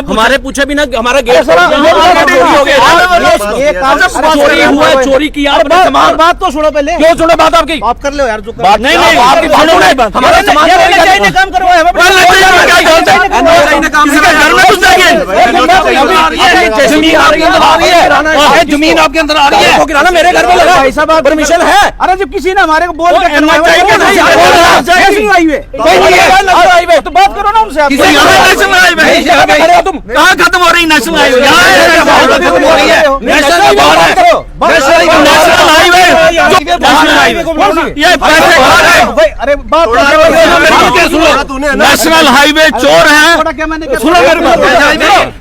हमारे पूछे बिना हमारा गेट चोरी किया। बात तो सुनो पहले। क्यों सुनो बात आपकी? आप कर लो यार जो बात नहीं आपकी हमारा सामान काम करवाया जमीन आपके अंदर आ रही है, गिराना मेरे घर में लगा, ऐसा बात परमिशन है? अरे जब किसी ने हमारे को बोल के तो बात करो ना उनसे। तुम कहाँ खत्म हो रही नेशनल हाईवे? नेशनल हाईवे ये पैसे खा रहे। अरे बात नेशनल हाईवे चोर है। सुनो मेरी बात,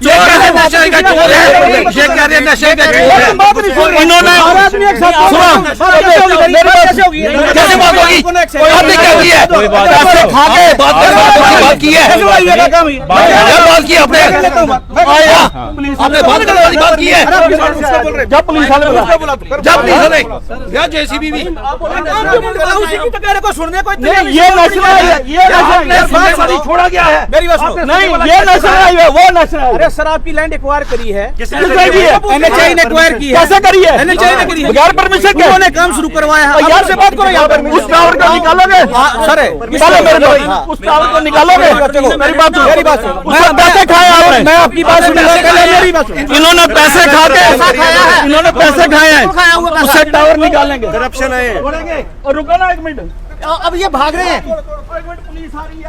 ये कह रहे नशे का चोर है, ये कह रहे नशे का चोर है। इन्होंने कैसे बात होगी? आपने क्या की है? पैसे खा के बात की है, बात की आपने बात करने वाली बात की है। जब पुलिस वाले या जेसीबी भी को सुनने को ये छोड़ा गया है। मेरी बात सुनो। नहीं ये नेशनल हाईवे वो नेशनल। अरे सर आपकी लैंड एक्वायर करी है, एनएचआई ने एक्वायर की है। कैसे करी है? एनएचआई ने करी है बगैर परमिशन के। उन्होंने काम शुरू करवाया है। यार से बात करो यहाँ पर। उस टावर को निकालोगे? सर निकालो मेरे को। उस टावर को निकालोगे? मेरी बात सुनो। मेरी बात सुनो। पैसे खाए आपने? मैं आपकी बात सुनूंगा। मेरी बात सुनो। इन्होंने पैसे खा के इन्होंने पैसे खाए हैं, उससे टावर निकालेंगे। करप्शन है। और रुको ना एक मिनट, अब ये भाग रहे हैं। पुलिस आ रही है।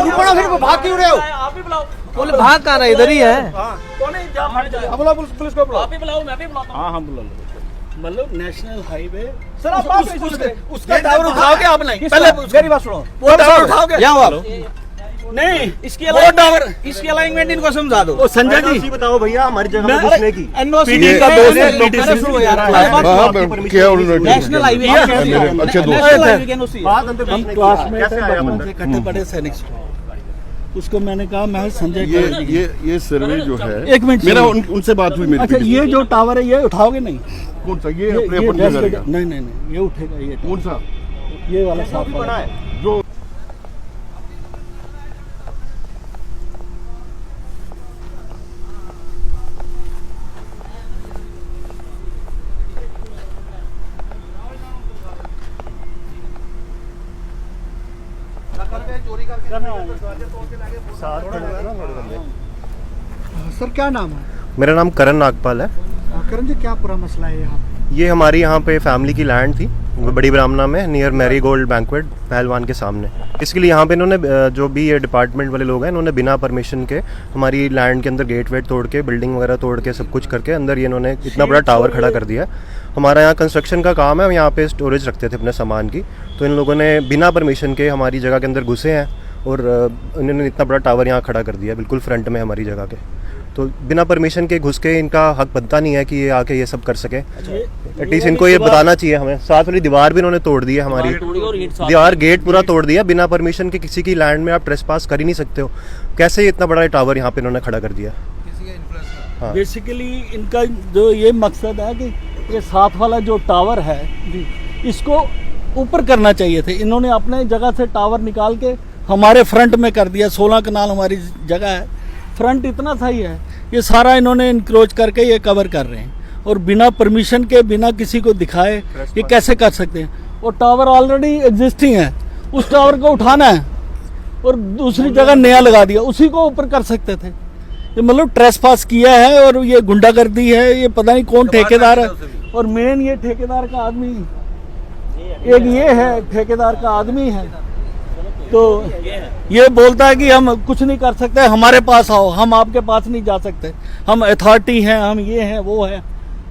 रुको ना, फिर भाग क्यों रहे हो? आप ही बुलाओ। बोले भाग कहाँ रहे? इधर ही है। पुलिस को बुलाओ। आप ही बुलाओ, मैं भी बुलाता हूँ। हाँ हम बुला लो। मतलब नेशनल हाईवे सर आप उसका टावर उठाओगे आप? नहीं पहले मेरी बात सुनो। वो टावर उठाओगे? यहाँ आप नहीं इसकी इसकी अलाइनमेंट इनको समझा दो। संजय जी बताओ भैया हमारी जगह घुसने की। पीडी का दोस्त है, नेशनल हाईवे अच्छे दोस्त हम क्लास में इकट्ठे पड़े सैनिक, उसको मैंने कहा मैं संजय ये सर्वे जो है एक मिनट मेरा उनसे बात हुई मेरी। अच्छा ये जो टावर है ये उठाओगे? नहीं कौन सा? ये अपने अपन जगह का। नहीं ये उठेगा। ये कौन सा? ये वाला साफ बना है जो सर क्या नाम है? मेरा नाम करण नागपाल है। करण जी क्या पूरा मसला है यहाँ? ये हमारी यहाँ पे फैमिली की लैंड थी बड़ी ब्राह्मणा में, नियर मैरी गोल्ड बैंक्वेट पहलवान के सामने। इसके लिए यहाँ पे इन्होंने जो भी ये डिपार्टमेंट वाले लोग हैं इन्होंने बिना परमिशन के हमारी लैंड के अंदर गेट वेट तोड़ के, बिल्डिंग वगैरह तोड़ के, सब कुछ करके अंदर ये इन्होंने इतना बड़ा टावर खड़ा कर दिया। हमारा यहाँ कंस्ट्रक्शन का काम है, हम यहाँ पे स्टोरेज रखते थे अपने सामान की, तो इन लोगों ने बिना परमिशन के हमारी जगह के अंदर घुसे हैं और इन्होंने इतना बड़ा टावर यहाँ खड़ा कर दिया बिल्कुल फ्रंट में हमारी जगह के। तो बिना परमिशन के घुस के इनका हक बनता नहीं है कि ये आके ये सब कर सके। एटलीस्ट इनको ये बताना चाहिए हमें। साथ वाली दीवार भी इन्होंने तोड़ दी है, हमारी दीवार गेट पूरा तोड़ दिया बिना परमिशन के। किसी की लैंड में आप ट्रेसपास कर ही नहीं सकते हो। कैसे इतना बड़ा टावर यहाँ पे इन्होंने खड़ा कर दिया? हाँ। बेसिकली इनका जो ये मकसद है कि ये साथ वाला जो टावर है इसको ऊपर करना चाहिए थे। इन्होंने अपने जगह से टावर निकाल के हमारे फ्रंट में कर दिया। 16 कनाल हमारी जगह है, फ्रंट इतना सही है, ये सारा इन्होंने इंक्रोच करके ये कवर कर रहे हैं और बिना परमिशन के, बिना किसी को दिखाए ये कैसे कर सकते हैं? और टावर ऑलरेडी एग्जिस्टिंग है, उस टावर को उठाना है और दूसरी जगह नया लगा दिया, उसी को ऊपर कर सकते थे। ये मतलब ट्रेसपास किया है और ये गुंडागर्दी है। ये पता नहीं कौन ठेकेदार है, और मेन ये ठेकेदार का आदमी एक ये है, ठेकेदार का आदमी है, तो ये बोलता है कि हम कुछ नहीं कर सकते, हमारे पास आओ, हम आपके पास नहीं जा सकते, हम अथॉरिटी हैं, हम ये हैं वो है,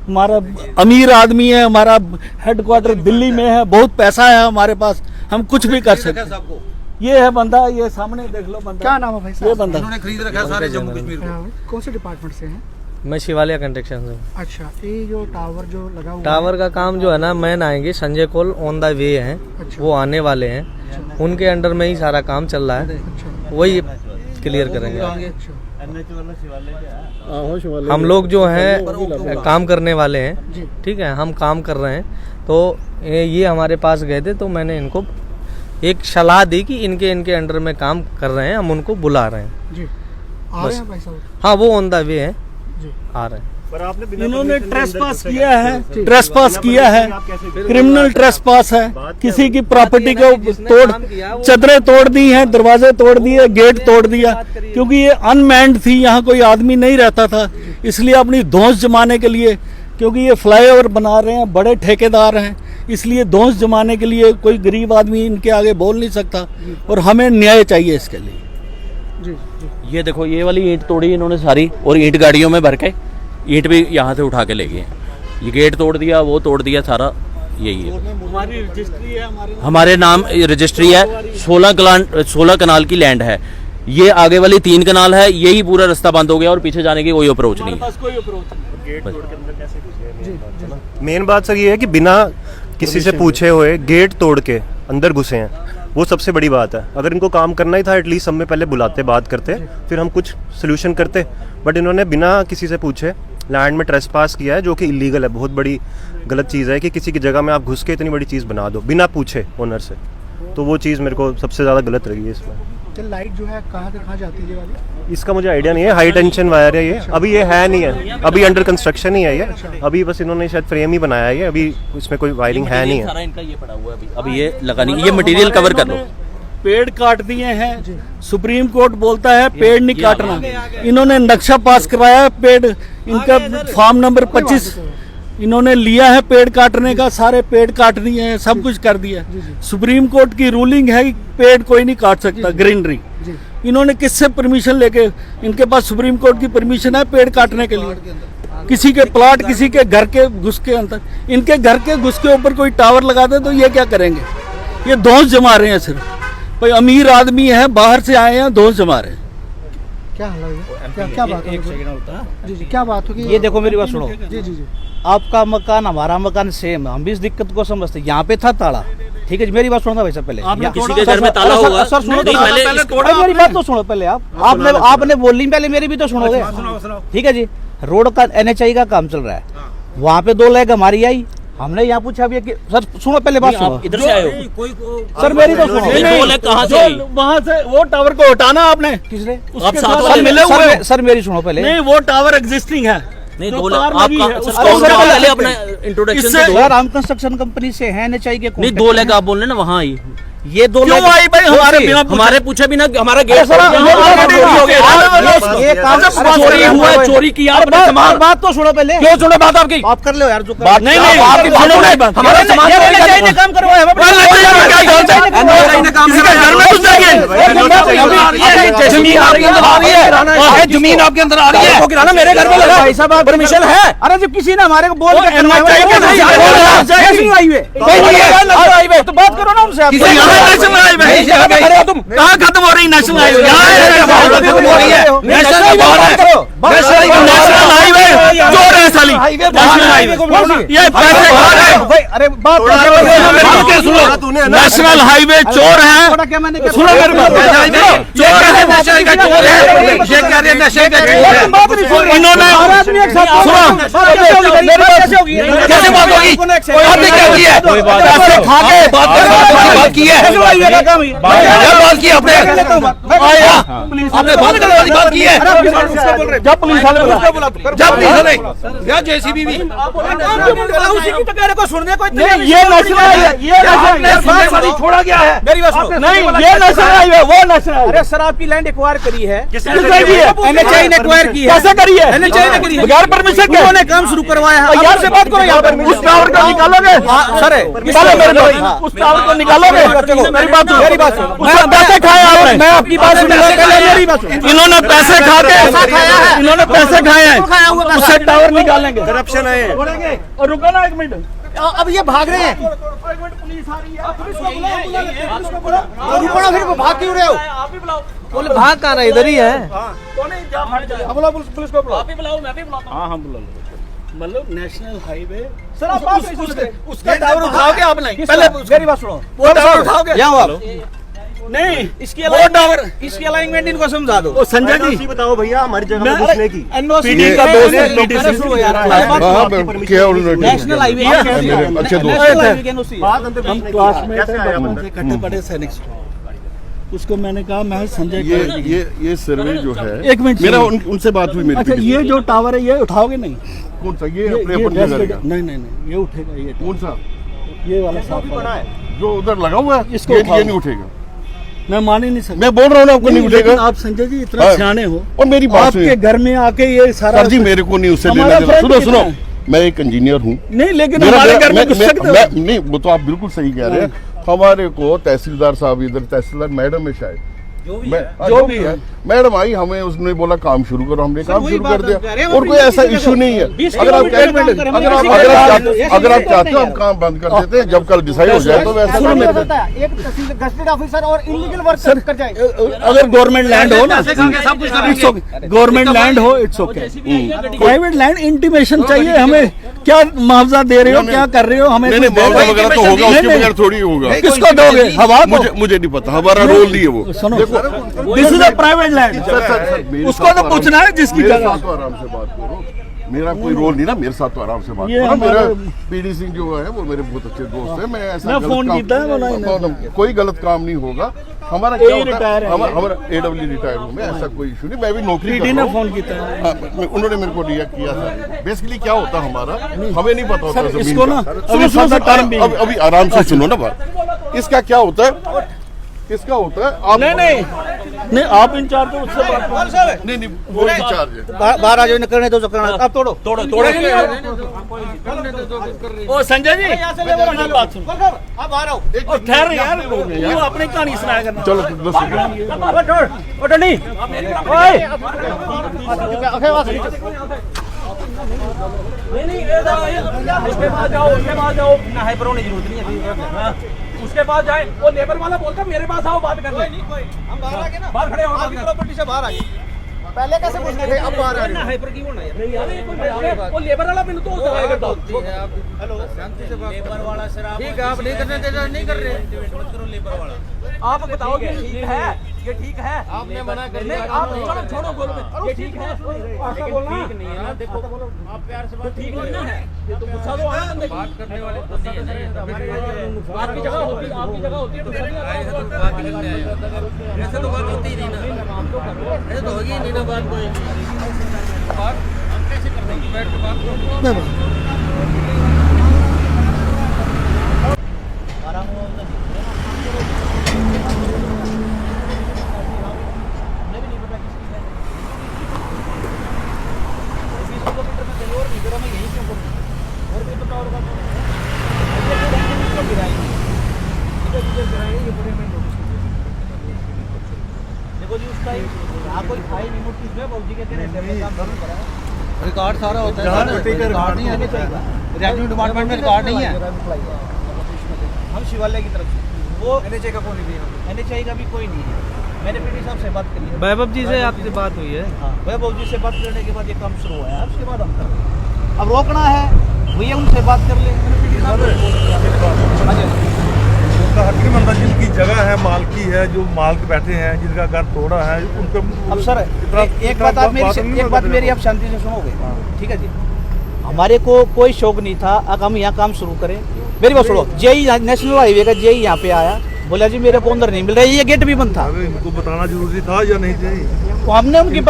हमारा अमीर आदमी है, हमारा हेडक्वार्टर दिल्ली में है, बहुत पैसा है हमारे पास, हम कुछ भी कर सकते हैं। ये है बंदा, ये सामने देख लो बंदा। क्या नाम है भाई साहब? ये बंदा उन्होंने खरीद रखा सारे जम्मू कश्मीर को। कौन से डिपार्टमेंट से हैं? मैं शिवालय कंस्ट्रक्शन से। अच्छा, ये जो टावर जो लगा हुआ टावर का काम जो है ना, मैन आएंगे संजय कोल ऑन द वे हैं। अच्छा। वो आने वाले हैं। अच्छा। उनके अंडर में ही सारा काम चल रहा है। अच्छा। वही क्लियर करेंगे। हम लोग जो हैं काम करने वाले हैं, ठीक है, हम काम कर रहे हैं। तो ये हमारे पास गए थे, तो मैंने इनको एक सलाह दी कि इनके अंडर में काम कर रहे हैं, हम उनको बुला रहे हैं जी। आ रहे हैं भाई साहब? हाँ, वो ऑन द वे है जी। आ रहे हैं। पर आपने इन्होंने ट्रेसपास किया है, ट्रेसपास किया है, क्रिमिनल ट्रेसपास है, किसी की प्रॉपर्टी को तोड़, चदरें तोड़ दी हैं, दरवाजे तोड़ दिए, गेट तोड़ दिया, क्योंकि ये अनमैन्ड थी, यहाँ कोई आदमी नहीं रहता था, इसलिए अपनी धौंस जमाने के लिए, क्योंकि ये फ्लाईओवर बना रहे हैं, बड़े ठेकेदार हैं, इसलिए धौंस जमाने के लिए कोई गरीब आदमी इनके आगे बोल नहीं सकता, और हमें न्याय चाहिए इसके लिए। जी जी। ये देखो, ये वाली ईंट तोड़ी इन्होंने सारी, और ईंट गाड़ियों में भर के ईंट भी यहाँ से उठा के ले गए। ये गेट तोड़ दिया, वो तोड़ दिया, सारा यही है। हमारी रजिस्ट्री है, हमारे नाम रजिस्ट्री है, 16 कनाल की लैंड है, ये आगे वाली 3 कनाल है, यही पूरा रास्ता बंद हो गया और पीछे जाने की कोई अप्रोच नहीं है। कोई अप्रोच नहीं। मेन बात सर ये है कि बिना किसी से पूछे हुए गेट तोड़ के अंदर घुसे हैं, वो सबसे बड़ी बात है। अगर इनको काम करना ही था एटलीस्ट हमें पहले बुलाते, बात करते, फिर हम कुछ सोल्यूशन करते, बट इन्होंने बिना किसी से पूछे लैंड में ट्रेसपास किया है, जो कि इलीगल है। बहुत बड़ी गलत चीज़ है कि किसी की जगह में आप घुस के इतनी बड़ी चीज़ बना दो बिना पूछे ओनर से, तो वो चीज़ मेरे को सबसे ज़्यादा गलत लगी है इसमें। तो लाइट जो है कहाँ से कहाँ जाती है ये वाली? इसका मुझे आइडिया नहीं है, हाई टेंशन वायर है ये, अभी ये है नहीं है, अभी अंडर कंस्ट्रक्शन ही है ये, अभी बस इन्होंने शायद फ्रेम ही बनाया है ये, अभी इसमें कोई वायरिंग है नहीं है। सारा इनका ये पड़ा हुआ है अभी ये लगा नहीं, ये मटेरियल कवर कर लो। पेड़ काट दिए हैं, सुप्रीम कोर्ट बोलता है पेड़ नहीं काटना, इन्होंने नक्शा पास कराया है, पेड़ इनका फार्म नंबर 25 इन्होंने लिया है पेड़ काटने का, सारे पेड़ काट दिए हैं, सब कुछ कर दिया। सुप्रीम कोर्ट की रूलिंग है कि पेड़ कोई नहीं काट सकता, ग्रीनरी। इन्होंने किससे परमिशन लेके, इनके पास सुप्रीम कोर्ट की परमिशन है पेड़ काटने के लिए? किसी के प्लॉट, किसी के घर के घुस के अंदर, इनके घर के घुस के ऊपर कोई टावर लगा दे तो ये क्या करेंगे? ये धौंस जमा रहे हैं सिर्फ। कोई अमीर आदमी है, बाहर से आए हैं, धौंस जमा रहे हैं। क्या हाल है? क्या बात है? एक सेकंड होता है जी जी। क्या बात होगी? ये देखो मेरी बात सुनो। जी जी जी। आपका मकान हमारा मकान सेम, हम भी इस दिक्कत को समझते हैं। यहाँ पे था ताला, ठीक है जी, मेरी बात सुनो भाई साहब पहले। आपने किसी के घर में ताला होगा? सर सुनो, नहीं, पहले अरे मेरी बात तो सुनो पहले। आपने बोली पहले, मेरी भी तो सुनोगे, ठीक है जी। रोड का NHI का काम चल रहा है, वहाँ पे 2 लैग हमारी आई, हमने यहाँ पूछा भी है कि सर सुनो पहले बात सुनो। इधर से आए हो? सर मेरी तो सुनो। ये 2 लाख कहाँ से आई? वहाँ से वो टावर को हटाना आपने, किसने? आप साथ साथ वाले मिले हुए हो। सर मेरी सुनो पहले। नहीं, वो टावर एग्जिस्टिंग है। नहीं, जो 2 लाख तार लगी है, आपका उसको उसको उसका पहले पहले अपना इंट्रोडक्शन इससे- दो। सर हम कंस्ट्रक्शन कंपनी से हैं, NHI के नहीं, 2 लाख आप बोल रहे ना, वहाँ आई। ये 2 क्यों लाख आई भाई? हमारे बिना हमारे पूछे बिना हमारा गेट सर, ये काम चोरी हुआ है, चोरी किया आपने सामान। बात तो सुनो पहले। क्यों सुनो बात आपकी? आप कर लो यार जो कर। बात नहीं, नहीं, आपकी सुनो नहीं बात। हमारा सामान ये चोरी NHI कर- ने काम करवाया है। जमीन आपके अंदर आ रही है, जमीन आपके अंदर आ रही है, गिराना मेरे घर में लगा। भाई साहब परमिशन है? अरे जब किसी ने हमारे को बोल के हाईवे तो बात करो ना उनसे। कहाँ खत्म हो रही नेशनल हाईवे? नेशनल हाईवे चोर है साली, नेशनल हाईवे ये पैसे खा रहे हैं। अरे बात नेशनल हाईवे चोर है। क्या मैंने सुनो मेरी बात, ये कह रहे हैं नशे का चोर है, ये कह रहे हैं नशे का चोर है। इन्होंने कैसे बात होगी? आपने क्या किया? पैसे खा के बात की है, क्या बात की आपने? आपने बात करने वाली बात की है। जब पुलिस वाले जब पुलिस वाले या JCB भी सुनने को नहीं, ये नेशनल हाईवे, ये छोड़ा गया है। मेरी बात सुनो। नहीं, ये नेशनल हाईवे, वो नेशनल हाईवे। अरे सर आपकी लैंड एक्वायर करी है, किसने की है? NHI ने एक्वायर की है। कैसे करी है? NHI ने करी है, बगैर परमिशन के। उन्होंने काम शुरू करवाया है। यार से बात करो, यहाँ पर उस टावर को निकालोगे? सर निकालो मेरे भाई, उस टावर को निकालोगे? मेरी बात सुनो, मेरी बात सुनो। उससे पैसे खाए आपने। मैं आपकी बात सुनूंगा, पहले मेरी बात सुनो। इन्होंने पैसे खा के, इन्होंने पैसे खाए हैं, उससे टावर निकालेंगे। करप्शन है ये। और रुको ना 1 मिनट, अब ये भाग रहे हैं, पुलिस आ रही है। रुको ना, फिर भाग क्यों रहे हो? आप भी बुलाओ। बोले भाग कहाँ रहे, इधर ही है। कौन है? जा फट जाए। बुलाओ पुलिस को बुलाओ। आप भी बुलाओ, मैं भी बुलाता हूँ। हाँ, हम बुला लो। मतलब नेशनल हाईवे सर आप उसका टावर उठाओगे आप? नहीं, पहले पहले मेरी बात सुनो। वो टावर उठाओगे? यहाँ आओ आप। नहीं इसकी वो टावर इसकी अलाइनमेंट इनको समझा दो। ओ संजय जी बताओ भैया हमारी जगह मैं- में घुसने की। एनओसी का दोस्त है, अरे सुनो यार, हाँ क्या उन्होंने नेशनल हाईवे मेरे अच्छे दोस्त नेशनल हाईवे की एनओसी हम क्लासमेट कैसे आया बचपन बंदा? से इकट्ठे पढ़े सैनिक। उसको मैंने कहा मैं संजय को- ये सर्वे जो है एक मिनट मेरा सुनिए। उनसे बात हुई मेरी। अच्छा ये जो टावर है ये उठाओगे नहीं? कौन सा ये ये अपने अपन डेस्क जगह का? नहीं नहीं नहीं ये उठेगा ये कौन सा ये वाला साफ वाला। जो उधर लगा हुआ है इसको ये उठाओ। नहीं उठेगा। मैं मान ही नहीं सकता। मैं बोल रहा हूँ ना आपको नहीं लेकिन उठेगा। आप संजय जी इतना हाँ। सियाने हो और मेरी बात आपके सुनिए। घर में आके ये सारा सर जी मेरे को नहीं उससे हमारा लेना देना। फर्क सुनो कितना सुनो है? मैं एक इंजीनियर हूँ। नहीं लेकिन मेरा- हमारे घर में मैं- घुस मैं- सकते हो। मैं- नहीं वो तो आप बिल्कुल सही कह रहे हैं। हमारे को तहसीलदार साहब इधर तहसीलदार मैडम है शायद जो भी है मैडम आई हमें उसने बोला काम शुरू करो हमने काम वही शुरू बात कर दिया हम कह रहे हैं, और वो कोई ऐसा किसी इशू नहीं है। 20 अगर आप किलोमीटर काम करें, अगर आप हम अगर आप किसी चाहते का- अगर आप ऐसे चाहते हो हम नहीं काम बंद कर देते हैं जब कल डिसाइड हो जाए तो वैसा ऐसा नहीं नहीं हो होता। सकता है। एक तहसील गजटेड ऑफिसर और इलीगल वर्क कर जाए। अगर गवर्नमेंट लैंड हो ना सब कुछ करेंगे। गवर्नमेंट लैंड हो it's okay. Private land intimation चाहिए हमें क्या मुआवजा दे रहे हो क्या कर रहे हो हमें नहीं नहीं कुछ दे मुआवजा रहे हो? वगैरह तो होगा नहीं, उसके नहीं। बगैर थोड़ी होगा। किसको दोगे हवा को? मुझे नहीं पता हमारा रोल नहीं है वो। सुनो this is a private land मेरे उसको साथ तो आराम- पूछना है जिसकी मेरे जगह। साथ तो आराम से बात करो। मेरा कोई रोल नहीं ना मेरे साथ तो आराम से बात ये करो। मेरा हमारे- पीडी सिंह जो है वो मेरे बहुत अच्छे दोस्त है। मैं ऐसा मैं गलत फोन काम- किया है, वो नहीं- कोई गलत काम नहीं होगा। हमारा ए क्या होता रिटायर है है। हमारा AW रिटायर हूँ मैं ऐसा कोई इशू नहीं। मैं भी नौकरी कर पीडी रहा ने हूँ। फोन किया है। हाँ, उन्होंने मेरे को रिएक्ट किया था। बेसिकली क्या होता है हमारा हमें नहीं पता होता सर, जमीन इसको का। ना, सुनो, अभी सुनो, थोड़ा सा time भी है। अभी आराम से सुनो ना बात। इसका क्या होता है इसका होता है आप नहीं आप इंचार्ज हो उससे बात करो। नहीं वो इंचार्ज है। बाहर आ जाओ करने दो अब तोड़ो ओ संजय जी मेरी बात सुनो अब बाहर आओ। ओ ठहर यार तू अपनी कहानी सुनाया करना। चलो दस सेकंड। उसके पास जाए वो लेबर वाला बोलता मेरे पास आओ बात कर ले। हम बाहर आ गए ना बाहर खड़े हो आपकी प्रॉपर्टी से बाहर आ गए। पहले कैसे घुस गए थे अब बाहर आ रहे हो। वो लेबर वाला बिल तो उस जगह करता हूँ। ठीक है आप नहीं करने दे रहे नहीं कर रहे। आप बताओ ये ठीक है ये ठीक है आपने मना कर दिया आप चलो छोड़ो बोलो ये ठीक है ऐसा बोलना ठीक नहीं है ना देखो आप प्यार से बात ठीक नहीं है ये तो गुस्सा तो आना बंदे बात करने वाले आपकी जगह होती है ऐसे तो बात होती ही नहीं ना ऐसे तो होगी नहीं ना बात कोई हम कैसे कर देंगे बैठ के बात करो देखो जी उसका यहाँ कोई फाइल नहीं नोटिस में बाबूजी कहते हैं काम जरूर करा रिकॉर्ड सारा होता है रिकॉर्ड नहीं आने चाहिए रेवेन्यू डिपार्टमेंट में रिकॉर्ड नहीं है हम शिवालय की तरफ से वो NHA का कोई नहीं है NHA का भी कोई नहीं है मैंने पीडी साहब से बात कर ली वैभव जी से आपसे बात हुई है? हाँ वैभव जी से बात करने के बाद ये काम शुरू हुआ है उसके बाद हम कर रहे हैं अब रोकना है भैया उनसे बात कर ले मैंने पीडी साहब से बोल दिया। उनका हक नहीं बनता जिनकी जगह है मालकी है जो मालिक बैठे हैं जिनका घर तोड़ा है उनको अब सर एक बात आप मेरी आप शांति से सुनोगे ठीक है जी हमारे को कोई शौक नहीं था अब हम यहाँ काम शुरू करें मेरी बात सुनो जेई नेशनल हाईवे का जेई यहाँ पे आया बोला जी मेरे को अंदर नहीं मिल रहा है ये गेट भी बंद था अरे इनको बताना जरूरी था या नहीं चाहिए तो हमने उनकी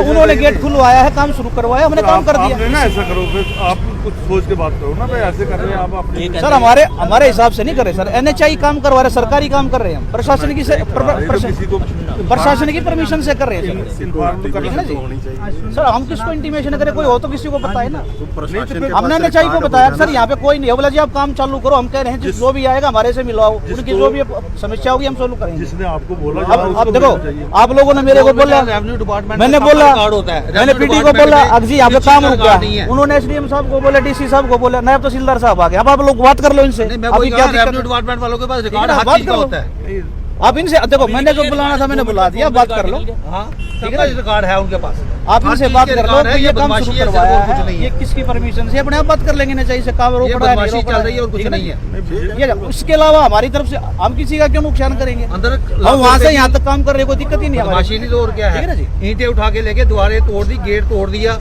उन्होंने गेट खुलवाया है काम शुरू करवाया हमने काम कर दिया आपने ना ऐसा करो फिर आप कुछ सोच के बात करो ना भाई ऐसे कर रहे हैं आप अपनी सर हमारे हिसाब से नहीं कर रहे सर NHI काम करवा रहे सरकारी काम कर रहे हैं हम प्रशासन की किसी को प्रशासन की परमिशन से कर रहे हैं सर इन्फॉर्म ठीक है करना ना जी? होनी चाहिए सर हम किसको इंटीमेशन करें कोई हो तो किसी को बताए ना प्रशासन के हमने NHI को बताया सर यहाँ पे कोई नहीं है बोला जी आप काम चालू करो हम कह रहे हैं जो भी आएगा हमारे से मिलवाओ उनकी जो भी समस्या होगी हम सोल्व करेंगे जिसने आपको बोला अब देखो आप लोगों ने मेरे को बोला रेवेन्यू डिपार्टमेंट मैंने बोला होता है मैंने पीडी को बोला अगजी यहाँ पे काम रुक गया उन्होंने SDM साहब को बोला DC साहब को बोला नायब तहसीलदार साहब आ गए अब आप लोग बात कर लो इनसे मैं अभी वही क्या कहा, रेवेन्यू दिक्कत डिपार्टमेंट वालों के पास है? रिकॉर्ड हर बात चीज का करो। होता है। आप इनसे देखो, मैंने जो बुलाना था मैंने बुला दिया, बात कर लो। हाँ, सबका रिकॉर्ड है उनके पास। आप इनसे बात कर लो, है, ये काम बदमाशी शुरू है, करवाया सिर्फ और कुछ नहीं है, है। ये किसकी परमिशन से, अपने आप बात कर लेंगे ना, चाहिए से काम रोक ये रहा है, बदमाशी नहीं रोक चल रहा रही है और कुछ ठीक नहीं है। ये उसके अलावा हमारी तरफ से हम किसी का क्यों नुकसान करेंगे? अंदर हम वहाँ से यहाँ तक काम कर रहे, कोई दिक्कत ही नहीं है हमारे। बदमाशी नहीं तो और क्या ठीक है ना है, जी? ईंटें उठा के लेके द्वारे तोड़ दी, गेट तोड़ दिया,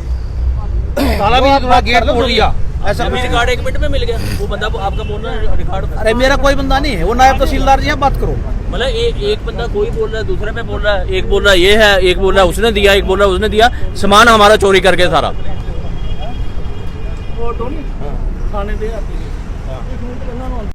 ताला भी आप थोड़ा बात गेट कर लो, तोड़ दिया। ऐसा कुछ रिकॉर्ड 1 मिनट में मिल गया, वो बंदा आपका बोल रहा है रिकॉर्ड। अरे मेरा कोई बंदा नहीं है, वो नायब तहसीलदार जी हैं, बात करो। मतलब एक बंदा कोई बोल रहा है, दूसरे पे बोल रहा है, एक बोल रहा है ये है, एक बोल रहा है उसने दिया, एक बोल रहा है उसने दिया, सामान हमारा चोरी करके सारा। वो टोनी खाने दे आती है।